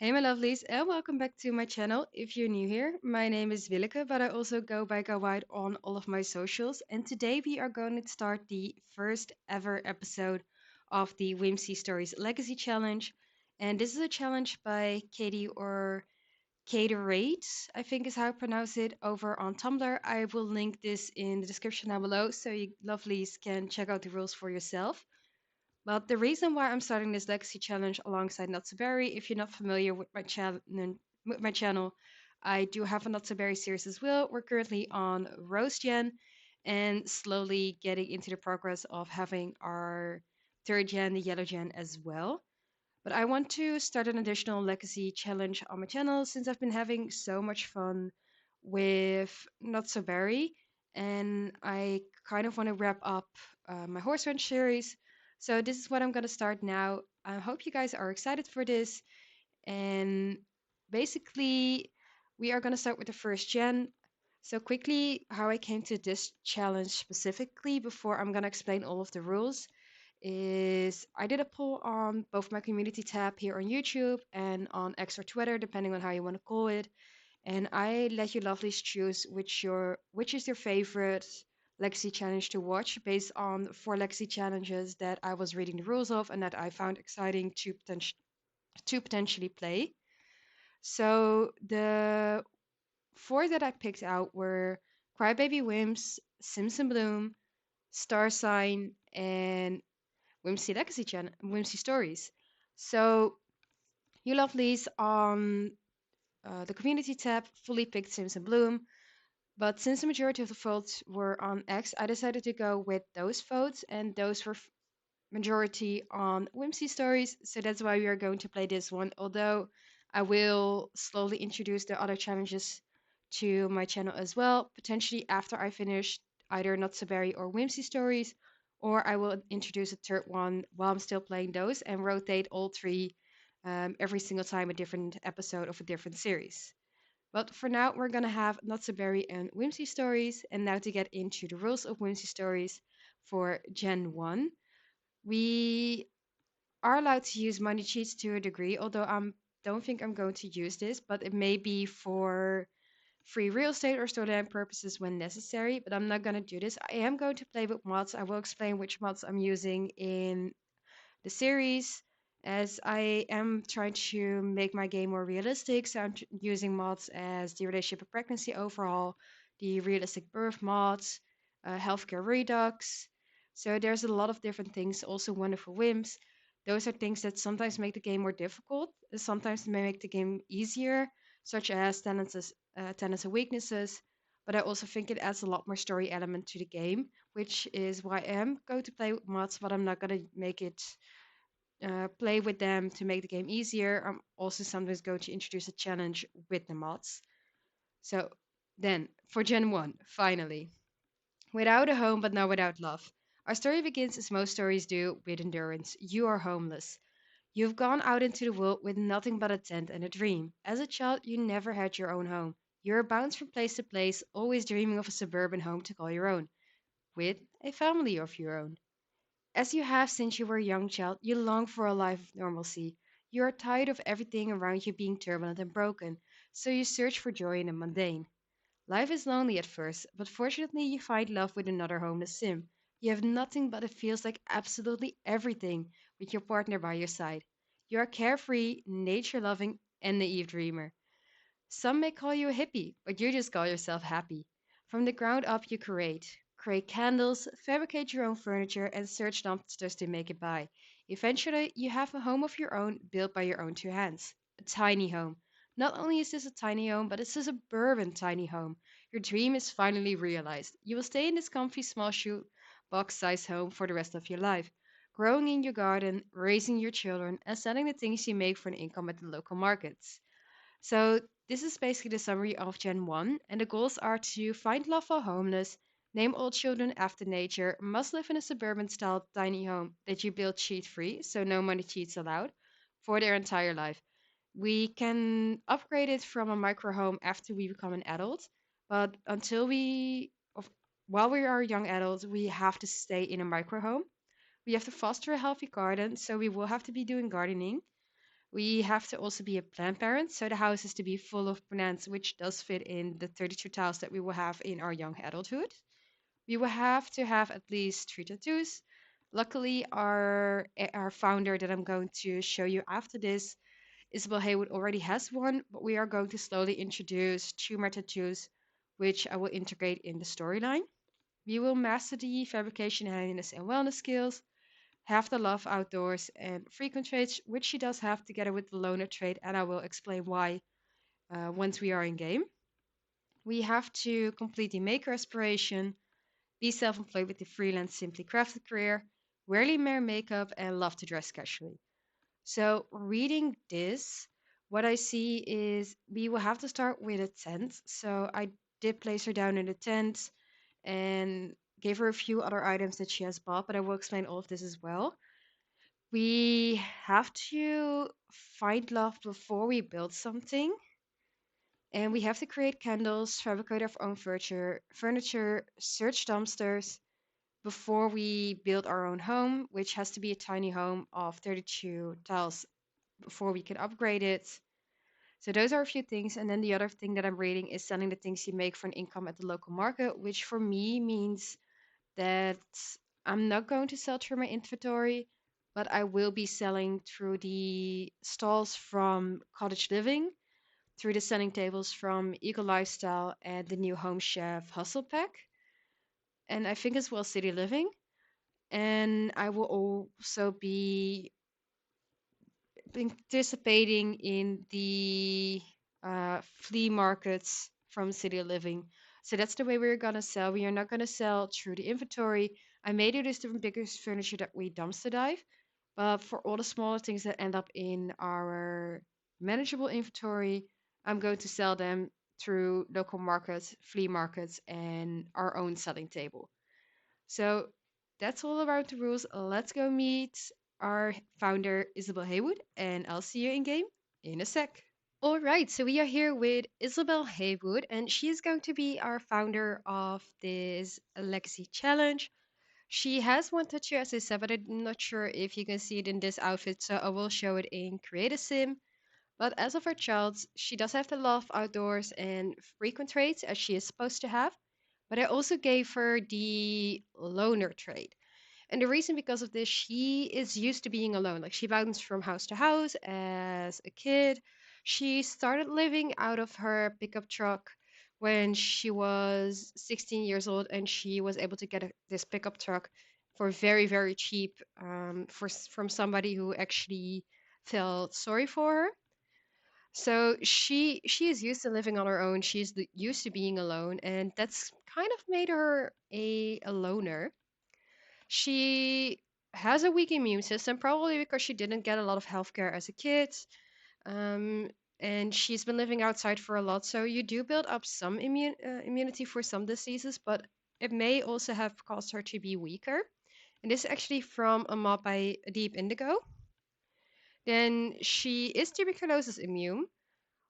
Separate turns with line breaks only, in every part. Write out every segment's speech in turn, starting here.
Hey, my lovelies, and welcome back to my channel. If you're new here, my name is Willeke, but I also go by Gawide on all of my socials. And today we are going to start the first ever episode of the Whimsy Stories Legacy Challenge. And this is a challenge by Katie or Caterate, I think is how I pronounce it, over on Tumblr. I will link this in the description down below so you lovelies can check out the rules for yourself. But the reason why I'm starting this legacy challenge alongside Not So Berry, if you're not familiar with my channel, I do have a Not So Berry series as well. We're currently on Rose Gen and slowly getting into the progress of having our third gen, the Yellow Gen, as well. But I want to start an additional legacy challenge on my channel since I've been having so much fun with Not So Berry, and I kind of want to wrap up my horse ranch series. So this is what I'm gonna start now. I hope you guys are excited for this. And basically, we are gonna start with the first gen. So quickly, how I came to this challenge specifically before I'm gonna explain all of the rules is I did a poll on both my community tab here on YouTube and on X or Twitter, depending on how you want to call it. And I let you lovelies choose which is your favorite legacy challenge to watch based on four legacy challenges that I was reading the rules of and that I found exciting to potentially play. So the four that I picked out were Crybaby Whims, Simpson Bloom, Star Sign, and Whimsy Stories. So you lovelies on the community tab fully picked Sims and Bloom, but since the majority of the votes were on X, I decided to go with those votes, and those were majority on Whimsy Stories. So that's why we are going to play this one. Although I will slowly introduce the other challenges to my channel as well, potentially after I finish either Not So Berry or Whimsy Stories, or I will introduce a third one while I'm still playing those and rotate all three every single time a different episode of a different series. But for now, we're gonna have Not So Berry and Whimsy Stories, and now to get into the rules of Whimsy Stories for Gen 1. We are allowed to use money cheats to a degree, although I don't think I'm going to use this, but it may be for free real estate or storyline purposes when necessary, but I'm not going to do this. I am going to play with mods. I will explain which mods I'm using in the series as I am trying to make my game more realistic. So I'm using mods as the relationship of pregnancy overhaul, the realistic birth mods, healthcare redux. So there's a lot of different things, also wonderful whims. Those are things that sometimes make the game more difficult, sometimes may make the game easier, such as tenants and weaknesses. But I also think it adds a lot more story element to the game, which is why I am going to play with mods, but I'm not going to make it play with them to make the game easier. I'm also sometimes going to introduce a challenge with the mods. So then, for Gen 1, finally. Without a home, but not without love. Our story begins as most stories do, with endurance. You are homeless. You've gone out into the world with nothing but a tent and a dream. As a child, you never had your own home. You're bounced from place to place, always dreaming of a suburban home to call your own, with a family of your own. As you have since you were a young child, you long for a life of normalcy. You are tired of everything around you being turbulent and broken, so you search for joy in the mundane. Life is lonely at first, but fortunately you find love with another homeless sim. You have nothing but it feels like absolutely everything with your partner by your side. You are carefree, nature loving, and naive dreamer. Some may call you a hippie, but you just call yourself happy. From the ground up, you create candles, fabricate your own furniture, and search dumpsters to make it by. Eventually, you have a home of your own, built by your own two hands. A tiny home. Not only is this a tiny home, but it's a suburban tiny home. Your dream is finally realized. You will stay in this comfy small shoe box sized home for the rest of your life, growing in your garden, raising your children, and selling the things you make for an income at the local markets. So this is basically the summary of Gen 1, and the goals are to find love while homeless, name all children after nature, must live in a suburban style tiny home that you build cheat free, so no money cheats allowed, for their entire life. We can upgrade it from a micro home after we become an adult, but while we are young adults, we have to stay in a micro home. We have to foster a healthy garden, so we will have to be doing gardening. We have to also be a plant parent, so the house is to be full of plants, which does fit in the 32 tiles that we will have in our young adulthood. We will have to have at least 3 tattoos. Luckily, our founder that I'm going to show you after this, Isabel Haywood, already has one, but we are going to slowly introduce 2 more tattoos, which I will integrate in the storyline. We will master the fabrication, handiness, and wellness skills, have the love outdoors, and frequent traits, which she does have together with the loner trait, and I will explain why once we are in game. We have to complete the maker aspiration, be self employed with the freelance Simply Crafted career, rarely wear makeup, and love to dress casually. So, reading this, what I see is we will have to start with a tent. So, I did place her down in a tent and gave her a few other items that she has bought, but I will explain all of this as well. We have to find love before we build something, and we have to create candles, fabricate our own furniture, search dumpsters before we build our own home, which has to be a tiny home of 32 tiles before we can upgrade it. So those are a few things. And then the other thing that I'm reading is selling the things you make for an income at the local market, which for me means that I'm not going to sell through my inventory, but I will be selling through the stalls from Cottage Living, through the selling tables from Eagle Lifestyle and the new Home Chef Hustle Pack, and I think as well City Living. And I will also be participating in the flea markets from City Living. So that's the way we're gonna sell. We are not gonna sell through the inventory. I may do this different bigger furniture that we dumpster dive, but for all the smaller things that end up in our manageable inventory, I'm going to sell them through local markets, flea markets, and our own selling table. So that's all about the rules. Let's go meet our founder, Isabel Haywood, and I'll see you in game in a sec. All right, so we are here with Isabel Haywood, and she is going to be our founder of this Legacy Challenge. She has one tattoo, as I said, but I'm not sure if you can see it in this outfit, so I will show it in Create a Sim. But as of her child, she does have the love outdoors and frequent traits, as she is supposed to have. But I also gave her the loner trait. And the reason because of this, she is used to being alone. Like she bounced from house to house as a kid. She started living out of her pickup truck when she was 16 years old, and she was able to get this pickup truck for very, very cheap from somebody who actually felt sorry for her. So she is used to living on her own. She's used to being alone, and that's kind of made her a loner. She has a weak immune system, probably because she didn't get a lot of healthcare as a kid. Um, and she's been living outside for a lot, so you do build up some immunity for some diseases, but it may also have caused her to be weaker. And this is actually from a mod by Deep Indigo. Then she is tuberculosis immune,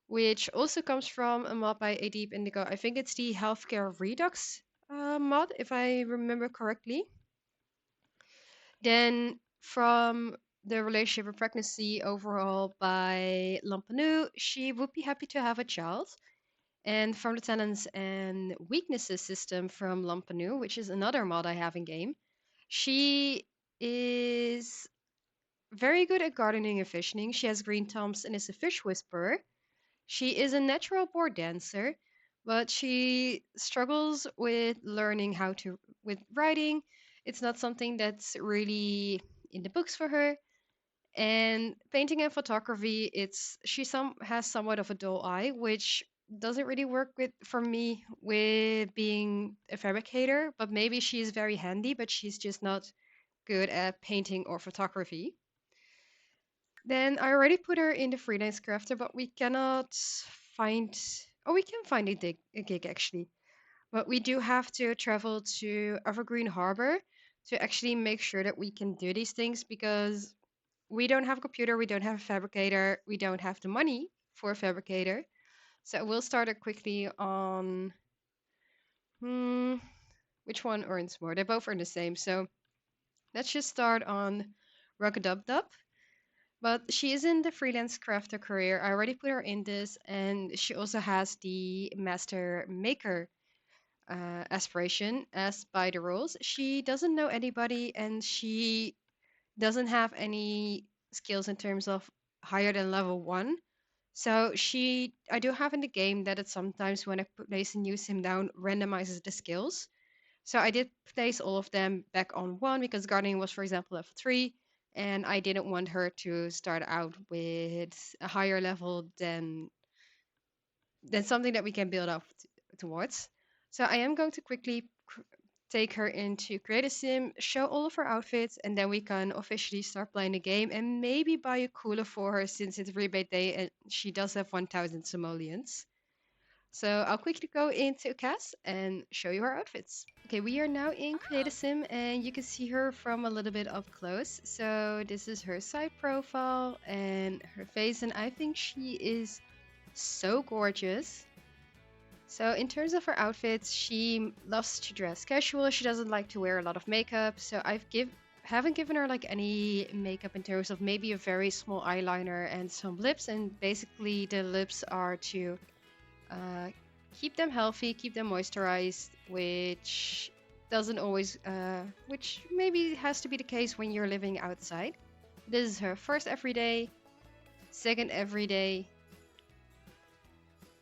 which also comes from a mod by A Deep Indigo. I think it's the Healthcare Redux mod, if I remember correctly. Then from the relationship and pregnancy overall by Lampanu, she would be happy to have a child. And from the talents and weaknesses system from Lampanu, which is another mod I have in game, she is very good at gardening and fishing. She has green thumbs and is a fish whisperer. She is a natural born dancer, but she struggles with learning how to with writing. It's not something that's really in the books for her. And painting and photography, it's she has somewhat of a dull eye, which doesn't really work with for me with being a fabricator. But maybe she's very handy, but she's just not good at painting or photography. Then I already put her in the freelance crafter, but we cannot find. Oh, we can find a gig actually, but we do have to travel to Evergreen Harbor to actually make sure that we can do these things because we don't have a computer, we don't have a fabricator, we don't have the money for a fabricator. So we'll start it quickly on hmm, which one earns more. They both earn the same, so let's just start on Rockadub Dub. But she is in the freelance crafter career. I already put her in this, and she also has the master maker aspiration as by the rules. She doesn't know anybody, and she doesn't have any skills in terms of higher than level 1. So I do have in the game that it sometimes when I place a new sim down, randomizes the skills. So I did place all of them back on 1 because gardening was, for example, level 3, and I didn't want her to start out with a higher level than something that we can build up towards. So I am going to quickly take her into create a sim, show all of her outfits, and then we can officially start playing the game and maybe buy a cooler for her since it's rebate day and she does have 1,000 simoleons. So I'll quickly go into CAS and show you her outfits. Okay, we are now in Create a Sim and you can see her from a little bit up close. So this is her side profile and her face, and I think she is so gorgeous. So in terms of her outfits, she loves to dress casual. She doesn't like to wear a lot of makeup. So haven't given her like any makeup in terms of maybe a very small eyeliner and some lips. And basically the lips are to uh, keep them healthy, keep them moisturized, which doesn't always, which maybe has to be the case when you're living outside. This is her first everyday, second everyday,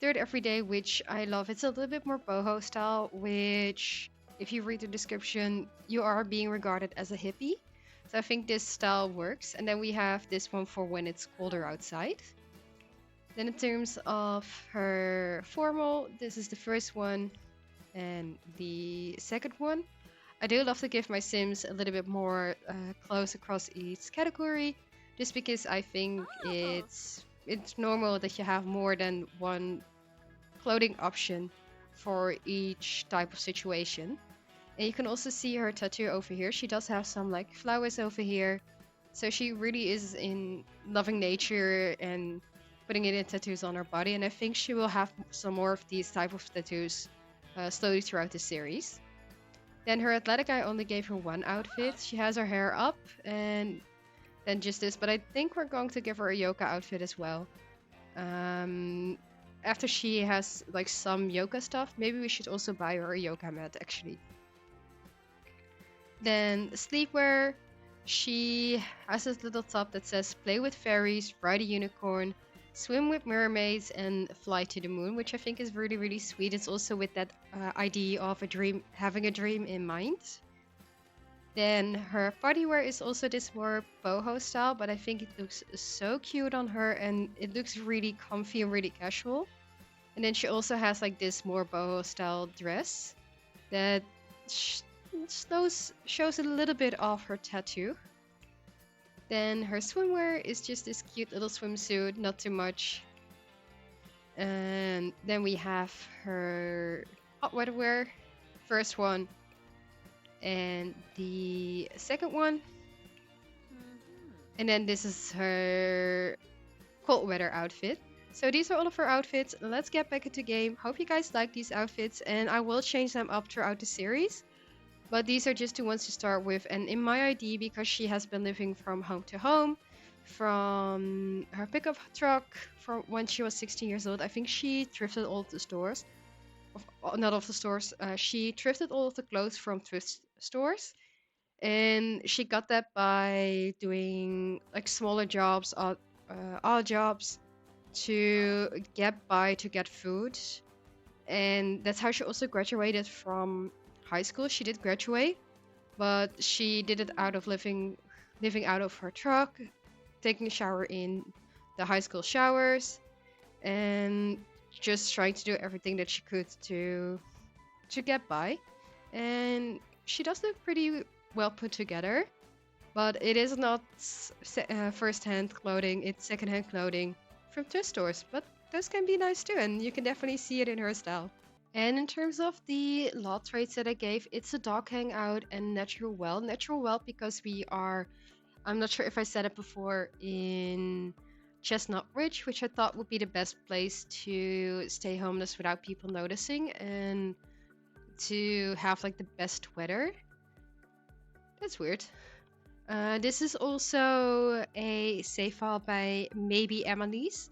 third everyday, which I love. It's a little bit more boho style, which, if you read the description, you are being regarded as a hippie. So I think this style works. And then we have this one for when it's colder outside. Then in terms of her formal, this is the first one and the second one. I do love to give my Sims a little bit more clothes across each category, just because I think it's normal that you have more than one clothing option for each type of situation. And you can also see her tattoo over here. She does have some like flowers over here. So she really is in loving nature and putting it in tattoos on her body. And I think she will have some more of these type of tattoos slowly throughout the series. Then her athletic, I only gave her one outfit. She has her hair up and then just this. But I think we're going to give her a yoga outfit as well. After she has like some yoga stuff, maybe we should also buy her a yoga mat actually. Then sleepwear, she has this little top that says play with fairies, ride a unicorn, swim with mermaids, and fly to the moon, which I think is really, really sweet. It's also with that idea of having a dream in mind. Then her party wear is also this more boho style, but I think it looks so cute on her and it looks really comfy and really casual. And then she also has like this more boho style dress that shows a little bit of her tattoo. Then her swimwear is just this cute little swimsuit, not too much. And then we have her hot weather wear, first one, and the second one. And then this is her cold weather outfit. So these are all of her outfits. Let's get back into game. Hope you guys like these outfits, and I will change them up throughout the series. But these are just the ones to start with. And in my ID, because she has been living from home to home, from her pickup truck from when she was 16 years old, I think she thrifted all of the stores. Not all of the stores. She thrifted all of the clothes from thrift stores. And she got that by doing like smaller jobs, odd jobs to get by, to get food. And that's how she also graduated from high school. She did graduate, but she did it out of living out of her truck, taking a shower in the high school showers, and just trying to do everything that she could to get by. And she does look pretty well put together, but it is not first-hand clothing, it's second-hand clothing from thrift stores, but those can be nice too, and you can definitely see it in her style. And in terms of the lot traits that I gave, it's a dog hangout and natural well. Natural well because we are, I'm not sure if I said it before, in Chestnut Ridge, which I thought would be the best place to stay homeless without people noticing and to have like the best weather. That's weird. This is also a save file by Maybe Emily's.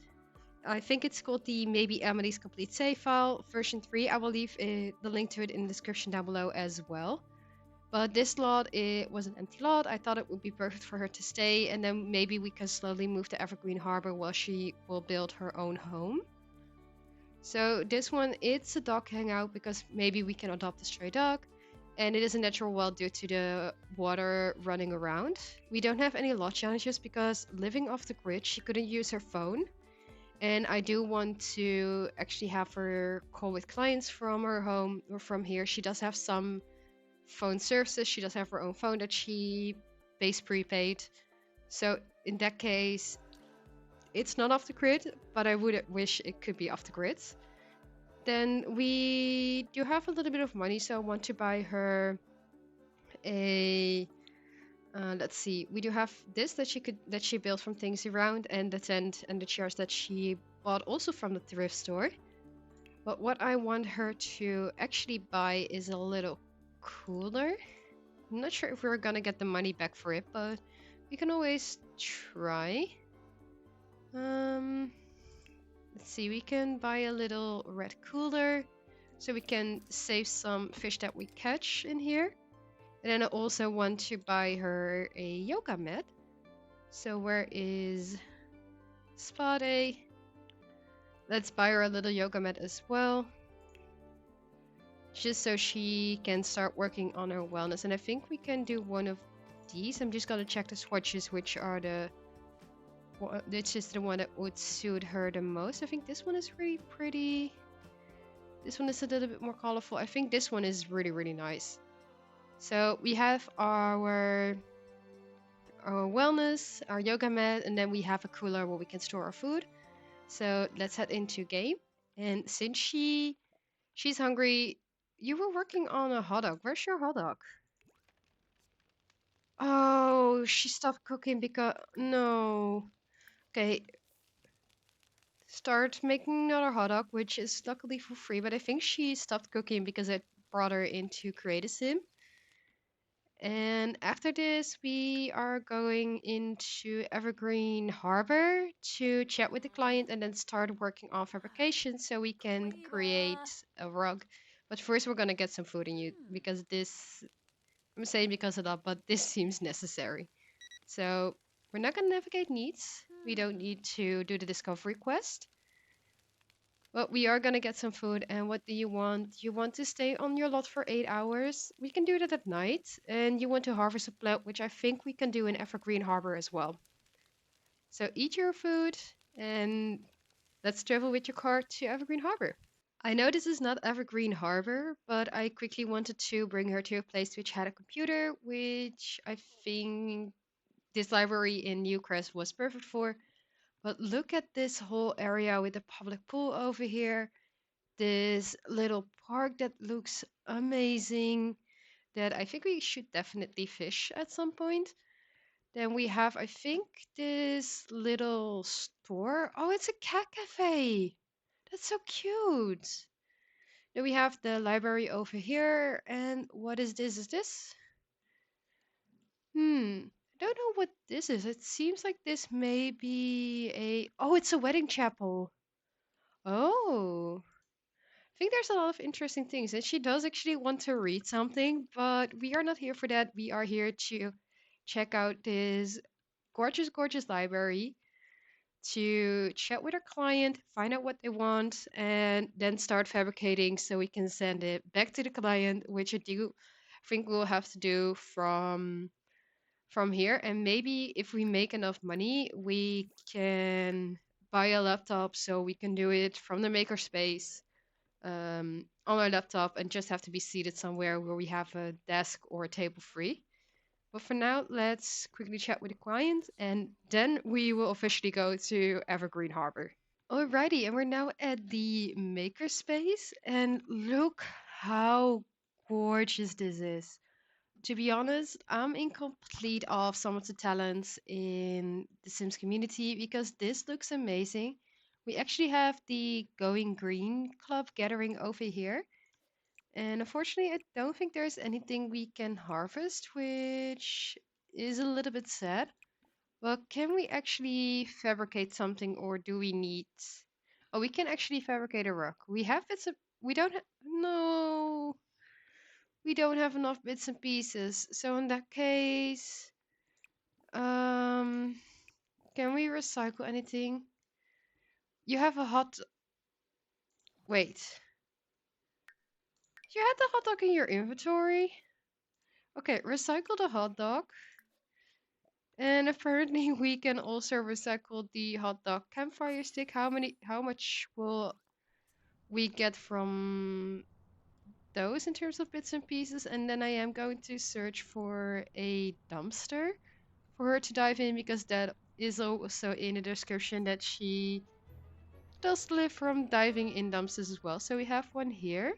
I think it's called the Maybe Emily's Complete Save File version 3. I will leave the link to it in the description down below as well. But this lot, it was an empty lot. I thought it would be perfect for her to stay, and then maybe we can slowly move to Evergreen Harbor while she will build her own home. So this one, it's a dog hangout because maybe we can adopt a stray dog. And it is a natural well due to the water running around. We don't have any lot challenges because living off the grid, she couldn't use her phone. And I do want to actually have her call with clients from her home or from here. She does have some phone services. She does have her own phone that she pays prepaid. So in that case, it's not off the grid, but I would wish it could be off the grid. Then we do have a little bit of money, so I want to buy her a let's see, we do have this that she built from things around, and the tent and the chairs that she bought also from the thrift store. But what I want her to actually buy is a little cooler. I'm not sure if we're gonna get the money back for it, but we can always try. Let's see, we can buy a little red cooler so we can save some fish that we catch in here. And then I also want to buy her a yoga mat. So where is Spade? Let's buy her a little yoga mat as well. Just so she can start working on her wellness. And I think we can do one of these. I'm just gonna check the swatches, which are which is the one that would suit her the most. I think this one is really pretty. This one is a little bit more colorful. I think this one is really, really nice. So we have our wellness, our yoga mat, and then we have a cooler where we can store our food. So let's head into game. And since she's hungry, you were working on a hot dog. Where's your hot dog? Oh, she stopped cooking because no. Okay, start making another hot dog, which is luckily for free. But I think she stopped cooking because it brought her into Create a Sim. And after this, we are going into Evergreen Harbor to chat with the client and then start working on fabrication so we can create a rug. But first, we're gonna get some food in you because this, I'm saying because of that, but this seems necessary. So we're not gonna navigate needs. We don't need to do the discovery quest. But we are gonna get some food, and what do you want? You want to stay on your lot for 8 hours? We can do that at night, and you want to harvest a plant, which I think we can do in Evergreen Harbor as well. So eat your food, and let's travel with your car to Evergreen Harbor. I know this is not Evergreen Harbor, but I quickly wanted to bring her to a place which had a computer, which I think this library in Newcrest was perfect for. But look at this whole area with the public pool over here. This little park that looks amazing that I think we should definitely fish at some point. Then we have, I think, this little store. Oh, it's a cat cafe. That's so cute. Then we have the library over here. And what is this? Is this? I don't know what this is. It seems like this may be a... Oh, it's a wedding chapel. Oh. I think there's a lot of interesting things, and she does actually want to read something, but we are not here for that. We are here to check out this gorgeous, gorgeous library, to chat with our client, find out what they want, and then start fabricating so we can send it back to the client, which I think we'll have to do from here. And maybe if we make enough money, we can buy a laptop so we can do it from the makerspace on our laptop and just have to be seated somewhere where we have a desk or a table free. But for now, let's quickly chat with the client and then we will officially go to Evergreen Harbor. Alrighty, and we're now at the makerspace and look how gorgeous this is. To be honest, I'm in complete awe of some of the talents in the Sims community because this looks amazing. We actually have the Going Green Club gathering over here. And unfortunately, I don't think there's anything we can harvest, which is a little bit sad. Well, can we actually fabricate something, or do we need? Oh, we can actually fabricate a rock. We have bits of. We don't. No, we don't have enough bits and pieces. So in that case, um, can we recycle anything? You have a hot. Wait, you had the hot dog in your inventory. Okay, recycle the hot dog. And apparently we can also recycle the hot dog campfire stick. How much will we get from those in terms of bits and pieces? And then I am going to search for a dumpster for her to dive in, because that is also in the description that she does live from diving in dumpsters as well. So we have one here,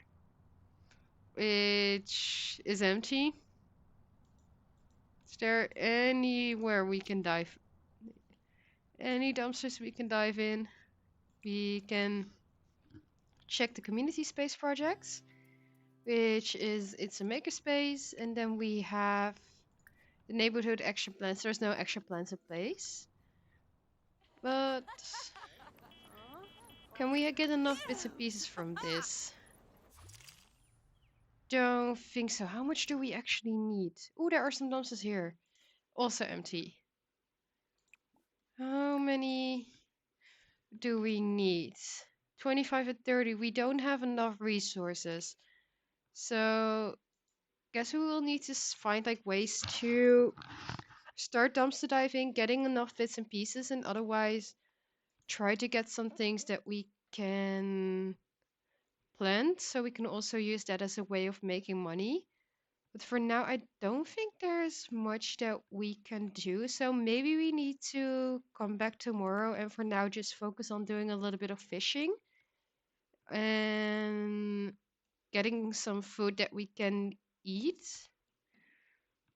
which is empty. Is there anywhere we can dive? Any dumpsters we can dive in? We can check the community space projects, which is it's a makerspace, and then we have the neighborhood action plans. There's no action plans in place, but can we get enough bits and pieces from this? Don't think so. How much do we actually need? Oh, there are some dumpsters here, also empty. How many do we need? 25 and 30. We don't have enough resources, so guess we will need to find like ways to start dumpster diving, getting enough bits and pieces, and otherwise try to get some things that we can plant so we can also use that as a way of making money. But for now, I don't think there's much that we can do. So maybe we need to come back tomorrow and for now just focus on doing a little bit of fishing and getting some food that we can eat.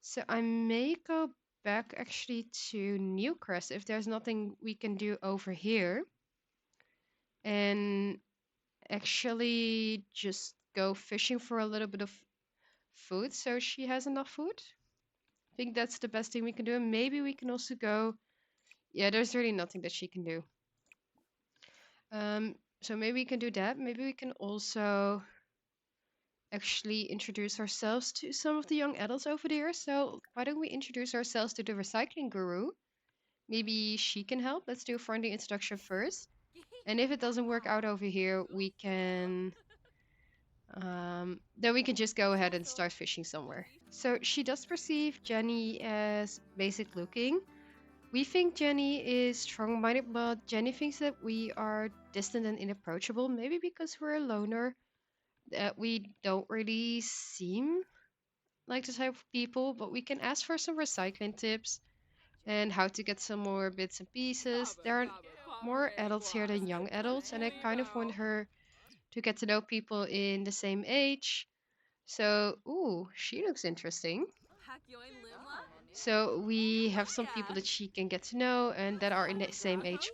So I may go back actually to Newcrest if there's nothing we can do over here, and actually just go fishing for a little bit of food so she has enough food. I think that's the best thing we can do. And maybe we can also go. Yeah, there's really nothing that she can do. So maybe we can do that. Maybe we can also actually introduce ourselves to some of the young adults over there. So why don't we introduce ourselves to the recycling guru? Maybe she can help. Let's do a friendly introduction first. And if it doesn't work out over here, we can then we can just go ahead and start fishing somewhere. So she does perceive Jenny as basic looking. We think Jenny is strong-minded, but Jenny thinks that we are distant and inapproachable. Maybe because we're a loner, that we don't really seem like the type of people, but we can ask for some recycling tips and how to get some more bits and pieces. There are more adults here than young adults, and I kind of want her to get to know people in the same age. So, ooh, she looks interesting. So we have some people that she can get to know and that are in the same age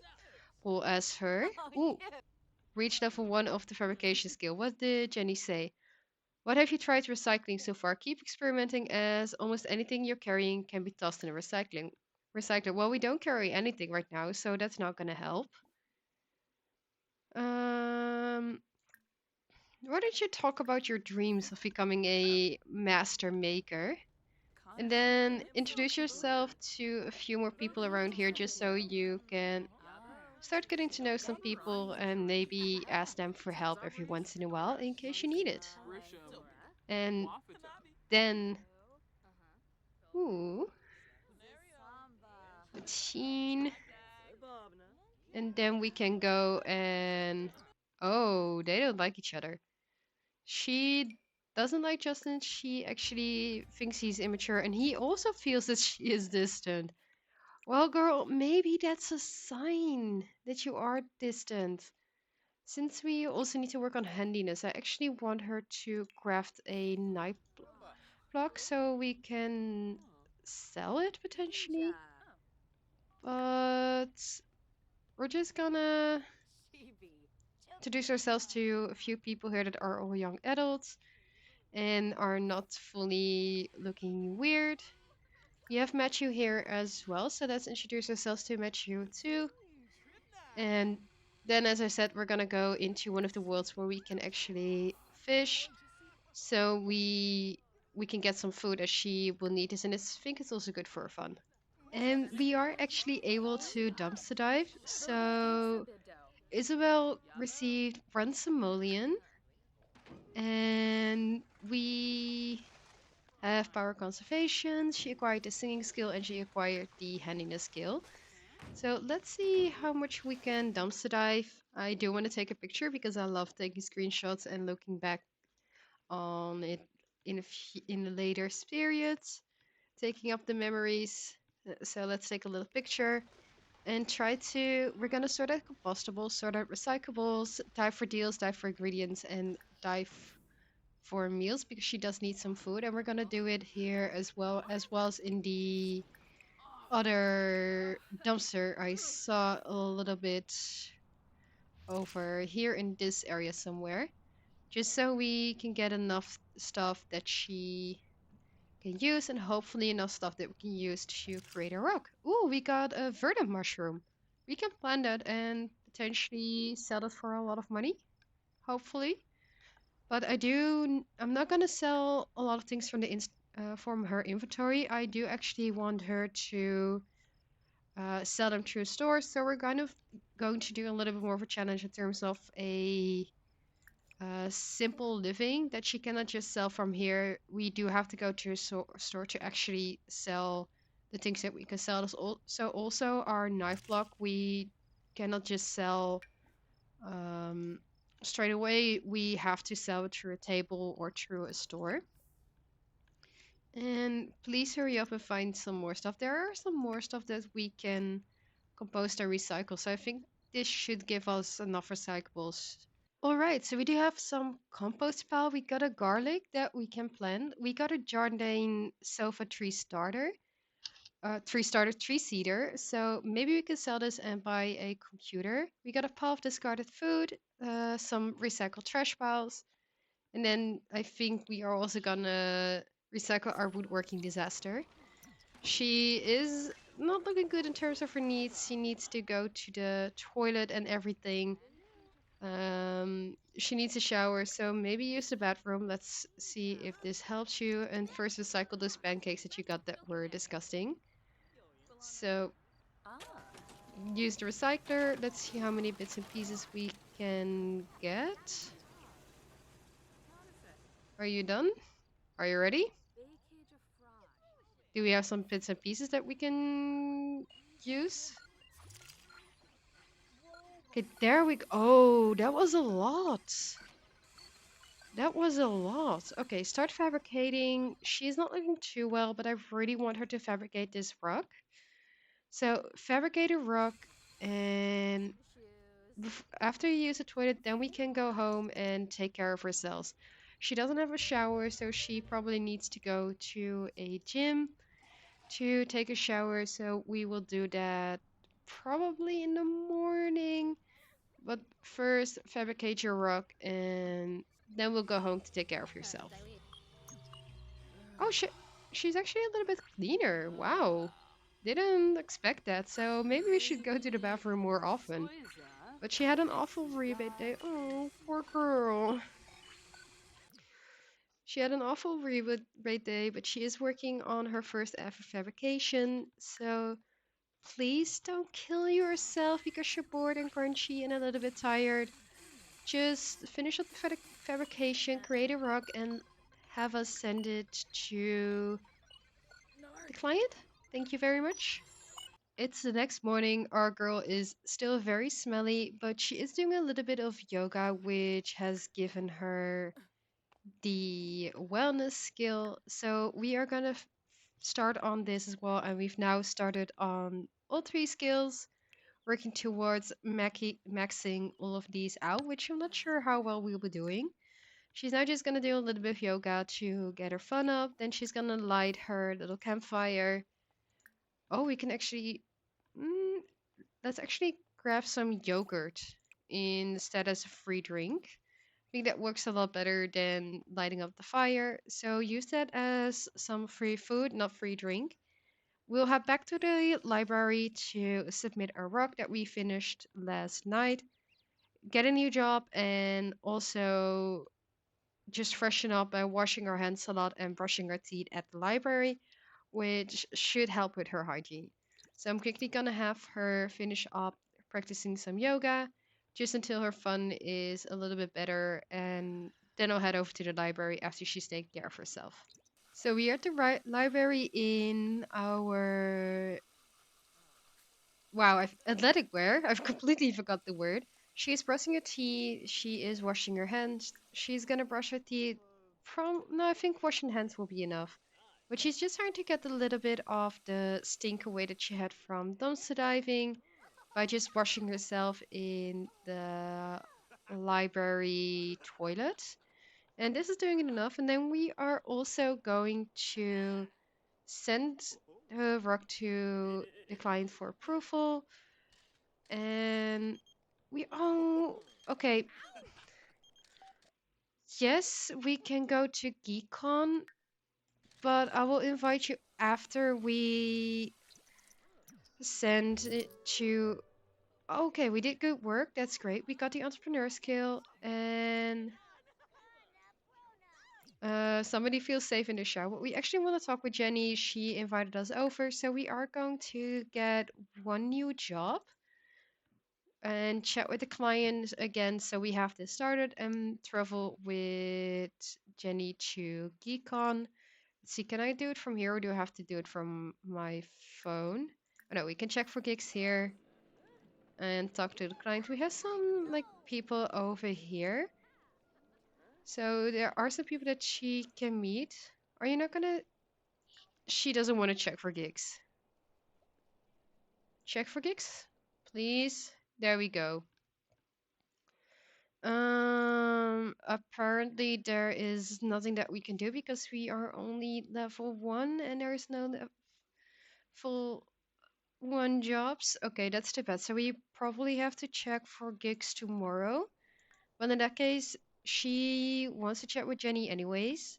pool as her. Ooh, reach level 1 of the fabrication skill. What did Jenny say? What have you tried recycling so far? Keep experimenting, as almost anything you're carrying can be tossed in a recycler. Well, we don't carry anything right now, so that's not gonna help. Um, why don't you talk about your dreams of becoming a master maker? And then introduce yourself to a few more people around here just so you can start getting to know some people and maybe ask them for help every once in a while in case you need it. And then, ooh, a teen. And then we can go and. Oh, they don't like each other. She doesn't like Justin. She actually thinks he's immature, and he also feels that she is distant. Well, girl, maybe that's a sign that you are distant. Since we also need to work on handiness, I actually want her to craft a knife block so we can sell it potentially. But we're just gonna introduce ourselves to a few people here that are all young adults and are not fully looking weird. We have Matthew here as well, so let's introduce ourselves to Matthew too. And then, as I said, we're gonna go into one of the worlds where we can actually fish, so we can get some food as she will need this, and I think it's also good for her fun. And we are actually able to dumpster dive. So Isabel received one simoleon, and we have power conservation. She acquired the singing skill and she acquired the handiness skill. So let's see how much we can dumpster dive. I do want to take a picture because I love taking screenshots and looking back on it in the later periods, taking up the memories. So let's take a little picture and try to. We're gonna sort out compostables, sort out recyclables, dive for deals, dive for ingredients, and dive for meals because she does need some food. And we're gonna do it here as well as in the other dumpster. I saw a little bit over here in this area somewhere, just so we can get enough stuff that she can use and hopefully enough stuff that we can use to create a rock. Ooh, we got a verdant mushroom. We can plant that and potentially sell it for a lot of money, hopefully. But I'm not gonna sell a lot of things from from her inventory. I do actually want her to sell them through stores. So we're kind of going to do a little bit more of a challenge in terms of a simple living that she cannot just sell from here. We do have to go to a store to actually sell the things that we can sell. So also our knife block, we cannot just sell um, straight away. We have to sell it through a table or through a store. And please hurry up and find some more stuff. There are some more stuff that we can compost and recycle. So I think this should give us enough recyclables. All right, so we do have some compost pile. We got a garlic that we can plant. We got a Jardine sofa tree starter, tree seeder. So maybe we can sell this and buy a computer. We got a pile of discarded food, some recycled trash piles, and then I think we are also gonna recycle our woodworking disaster. She is not looking good in terms of her needs. She needs to go to the toilet and everything. She needs a shower, so maybe use the bathroom. Let's see if this helps you. And first recycle those pancakes that you got that were disgusting. So use the recycler. Let's see how many bits and pieces we can get. Are you done? Are you ready? Do we have some bits and pieces that we can use? Okay, there we go. Oh, that was a lot. That was a lot. Okay, start fabricating. She's not looking too well, but I really want her to fabricate this rug. So fabricate a rug, and after you use the toilet, then we can go home and take care of ourselves. She doesn't have a shower, so she probably needs to go to a gym to take a shower. So we will do that probably in the morning. But first, fabricate your rug, and then we'll go home to take care of yourself. Oh, she's actually a little bit cleaner. Wow. Didn't expect that, so maybe we should go to the bathroom more often. But she had an awful rebate day. Oh, poor girl. She had an awful rebate day, but she is working on her first ever fabrication. So please don't kill yourself because you're bored and crunchy and a little bit tired. Just finish up the fabrication, create a rug, and have us send it to the client. Thank you very much. It's the next morning. Our girl is still very smelly, but she is doing a little bit of yoga, which has given her the wellness skill. So we are gonna start on this as well, and we've now started on all three skills, working towards maxing all of these out, which I'm not sure how well we'll be doing. She's now just gonna do a little bit of yoga to get her fun up. Then she's gonna light her little campfire. Oh, we can actually. Mm, let's actually grab some yogurt instead as a free drink. I think that works a lot better than lighting up the fire. So use that as some free food, not free drink. we'll head back to the library to submit our work that we finished last night, get a new job, and also just freshen up by washing our hands a lot and brushing our teeth at the library, which should help with her hygiene. So I'm quickly gonna have her finish up practicing some yoga just until her fun is a little bit better, and then I'll head over to the library after she's taken care of herself. So we are at the library in our wow, athletic wear. I've completely forgot the word. She's brushing her teeth. She is washing her hands. She's gonna brush her teeth. From no, I think washing hands will be enough. But she's just trying to get a little bit of the stink away that she had from dumpster diving by just washing herself in the library toilet. And this is doing it enough. And then we are also going to send her work to the client for approval. And we oh okay. Yes, we can go to GeekCon, but I will invite you after we send it to okay, we did good work. That's great. We got the entrepreneur skill and somebody feels safe in the show. But we actually want to talk with Jenny. She invited us over, so we are going to get one new job and chat with the client again. So we have this started and travel with Jenny to GeekCon. Let's see, can I do it from here or do I have to do it from my phone? Oh no, we can check for gigs here and talk to the client. We have some like people over here. So there are some people that she can meet. Are you not gonna? She doesn't want to check for gigs. Check for gigs, please. There we go. Apparently there is nothing that we can do because we are only level 1 and there is no full 1 jobs. Okay, that's too bad. So we probably have to check for gigs tomorrow. But in that case, she wants to chat with Jenny anyways.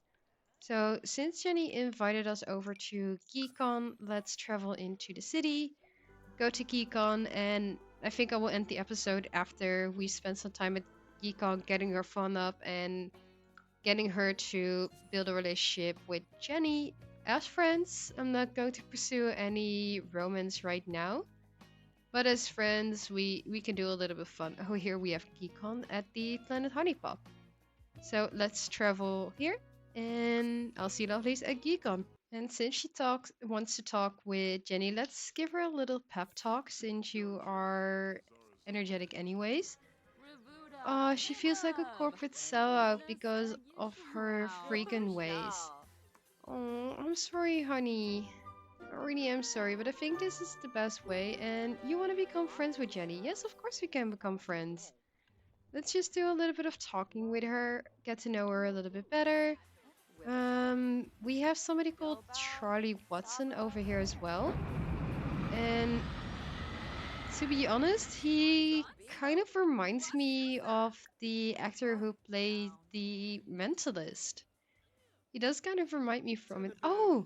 So since Jenny invited us over to GeekCon, let's travel into the city, go to GeekCon, and I think I will end the episode after we spend some time at GeekCon getting her fun up and getting her to build a relationship with Jenny as friends. I'm not going to pursue any romance right now, but as friends, we can do a little bit of fun. Oh, here we have GeekCon at the Planet Honeypop. So let's travel here, and I'll see you lovelies at GeekCon. And since she wants to talk with Jenny, let's give her a little pep talk since you are energetic anyways. She feels like a corporate sellout because of her freaking ways. Oh, I'm sorry, honey. I really am sorry, but I think this is the best way. And you want to become friends with Jenny? Yes, of course we can become friends. Let's just do a little bit of talking with her, get to know her a little bit better. We have somebody called Charlie Watson over here as well. And to be honest, he kind of reminds me of the actor who played the mentalist. He does kind of remind me from it. Oh,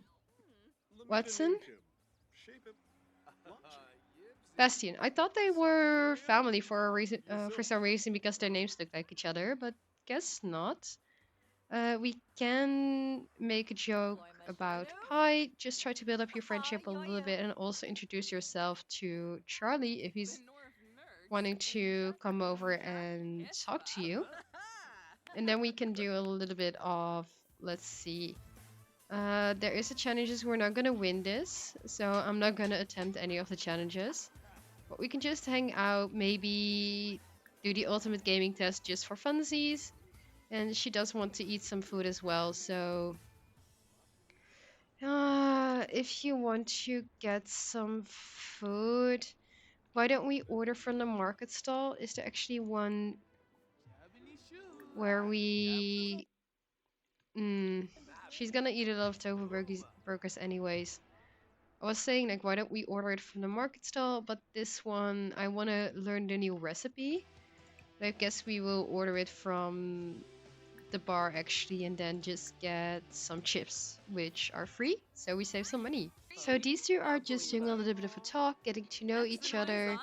Watson? Bastion. I thought they were family for a reason, for some reason, because their names look like each other, but guess not. We can make a joke about Pi. Just try to build up your friendship a little bit and also introduce yourself to Charlie if he's wanting to come over and talk to you. And then we can do a little bit of, let's see. There is a challenges. We're not gonna win this, so I'm not gonna attempt any of the challenges. But we can just hang out, maybe do the ultimate gaming test just for funsies. And she does want to eat some food as well, so if you want to get some food, why don't we order from the market stall? Is there actually one where we... Mm, she's gonna eat a lot of tofu burgers anyways. I was saying, like, why don't we order it from the market stall? But this one, I want to learn the new recipe. I guess we will order it from the bar actually and then just get some chips, which are free, so we save some money. So these two are just doing a little bit of a talk, getting to know each other,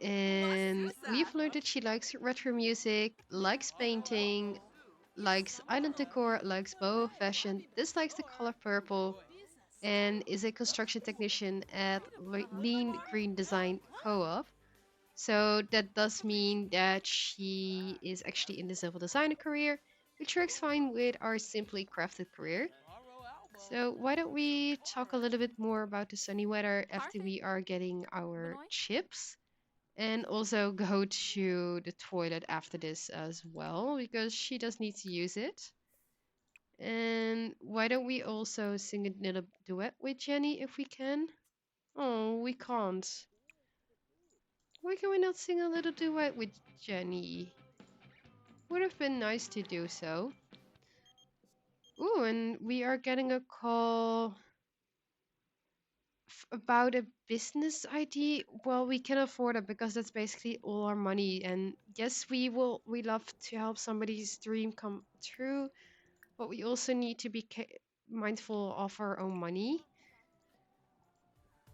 and we've learned that she likes retro music, likes painting, likes island decor, likes boho fashion, dislikes the color purple, and is a construction technician at Lean Green Design Co-op. So that does mean that she is actually in the civil designer career, which works fine with our simply crafted career. So why don't we talk a little bit more about the sunny weather after we are getting our chips? And also go to the toilet after this as well, because she does need to use it. And why don't we also sing a little duet with Jenny if we can? Oh, we can't. Why can we not sing a little duet with Jenny? Would have been nice to do so. Ooh, and we are getting a call about a business ID. Well, we can afford it because that's basically all our money. And yes, we love to help somebody's dream come true, but we also need to be mindful of our own money.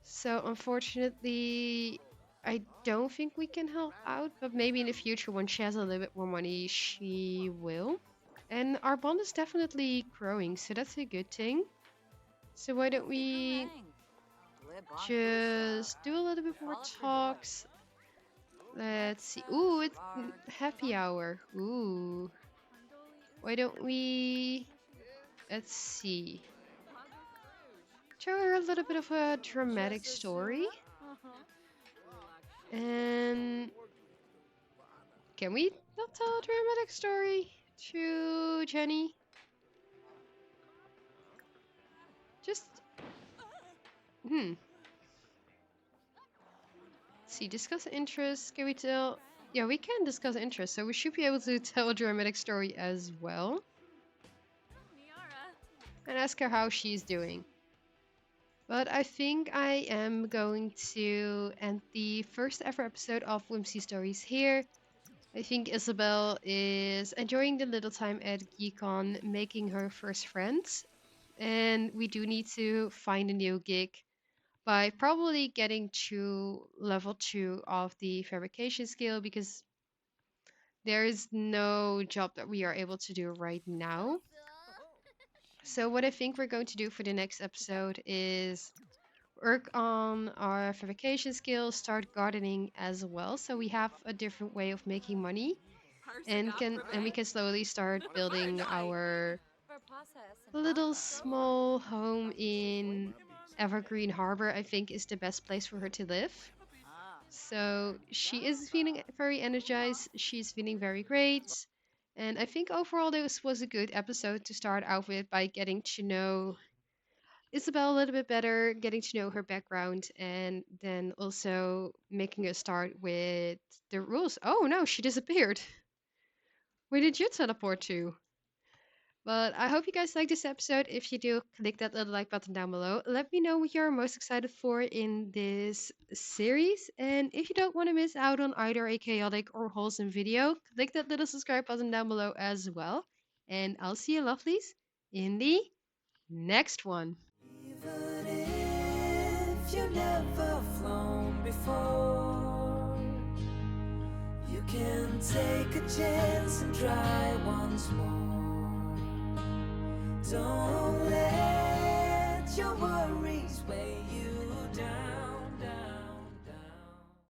So unfortunately, I don't think we can help out, but maybe in the future when she has a little bit more money, she will. And our bond is definitely growing, so that's a good thing. So why don't we just do a little bit more talks? Let's see. Ooh, it's happy hour. Ooh. Why don't we... Let's see. Tell her a little bit of a dramatic story. And can we not tell a dramatic story to Jenny? Just hmm. Let's see, discuss interests. Can we tell? Yeah, we can discuss interests, so we should be able to tell a dramatic story as well. And ask her how she's doing. But I think I am going to end the first ever episode of Whimsy Stories here. I think Isabel is enjoying the little time at GeekCon, making her first friends. And we do need to find a new gig by probably getting to level 2 of the fabrication skill, because there is no job that we are able to do right now. So what I think we're going to do for the next episode is work on our fabrication skills, start gardening as well, so we have a different way of making money, and we can slowly start building our little small home in Evergreen Harbor. I think is the best place for her to live. So she is feeling very energized. She's feeling very great. And I think overall this was a good episode to start out with by getting to know Isabel a little bit better, getting to know her background, and then also making a start with the rules. Oh no, she disappeared. Where did you teleport to? But I hope you guys like this episode. If you do, click that little like button down below. Let me know what you're most excited for in this series. And if you don't want to miss out on either a chaotic or wholesome video, click that little subscribe button down below as well. And I'll see you lovelies in the next one.
Even if you've never flown before, you can take a chance and try once more. Don't let your worries weigh